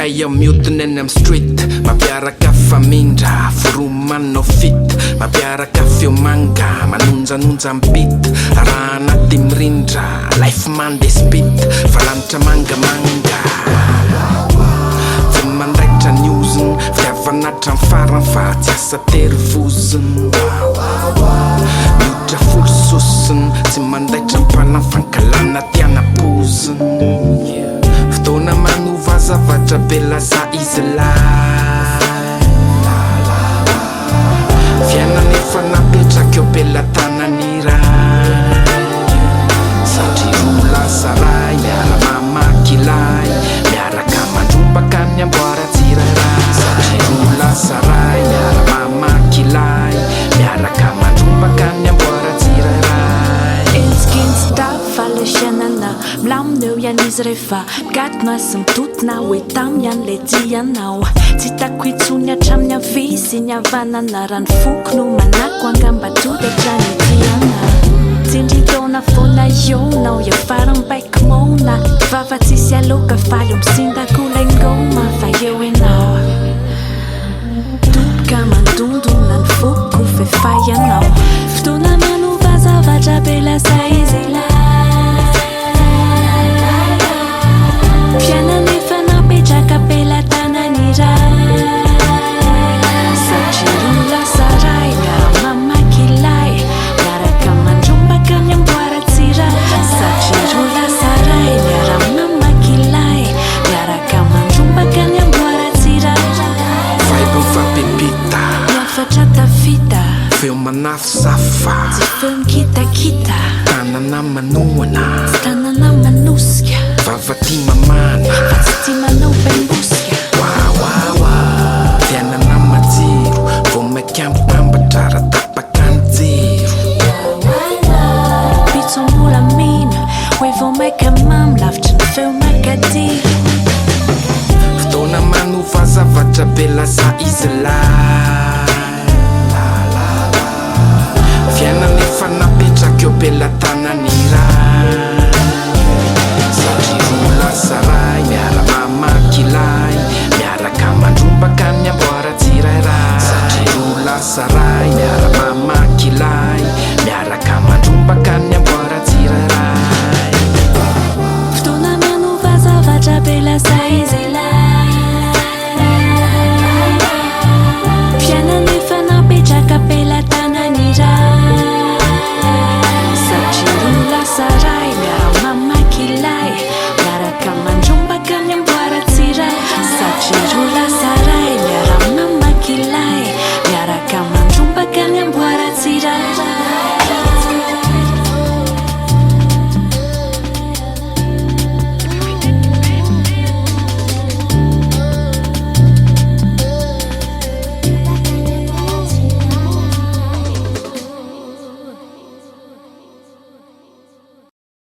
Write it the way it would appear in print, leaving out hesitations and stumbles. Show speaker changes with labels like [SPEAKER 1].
[SPEAKER 1] Ay miutiny eny am street mampiaraka famindra foromanao fit mampiaraka feo manga manonjanonja am beat raha anaty mirindra life mande spit falanitra mangamanga fa mandaitra ny oziny fitiavanatra am farany fa tsy asa terivoziny miotra folo sosiny tsy mandaitra mpana fankalana tianapoziny fotoana manova zavatra be laza izy fiainana efa napetraka eo be latanany ray satria roa lasa ray miara mamaky lay miaraka mandrombaka ny amboara tsirairay satria roa lasa ray miara mamaky lay miaraka mandrombaka ny amboara tsirairay
[SPEAKER 2] Falle fiainana milamina eo ihany izy rehefa migadona sy mitotona hoe tamy ihany le tianao tsy hitako itsony hatramin'ny avisy ny havanana raha ny foko no manako angamba-tody hatrany tiana tsindritaona foana ionao iafara mibaiko mona vava tsisy aloka faly eo misindako laingoma fa eo ianao doboka mandondona ny foko fefa ianao fotoana manova zavatra be lasa izy fiainana efa napetraka be latanany ray satria roa lasa ray miara mamaky lay miaraka mandrombaka ny amboara tsiray satria roa lasa ray miara mamaky lay miaraka mandrombaka ny amboara tsiray
[SPEAKER 1] vibe mifampipita
[SPEAKER 2] miafatra tafita
[SPEAKER 1] feo manafisafa
[SPEAKER 2] tsy feo mikitakita
[SPEAKER 1] tanana manoana
[SPEAKER 2] tanana manosika
[SPEAKER 1] vava ty mamana
[SPEAKER 2] fa tsy ty manao bembosika
[SPEAKER 1] fiainana majiro vo maiky ampambatra raha tapaka ny jiro
[SPEAKER 2] pitsom-bolamina hoe vo maika mamy lavitry ny feo makadiro
[SPEAKER 1] fotoana manova zavatra be laza izy fiainana efa napetraka eo be latanany ray satria roa lasa ray miara mamaky lay miaraka mandrombaka ny amboara tsirairay satria roa lasa ray miara mamaky lay miaraka mandrombaka ny amboara tsirairay
[SPEAKER 2] fotoana manova zavatra be lasa izy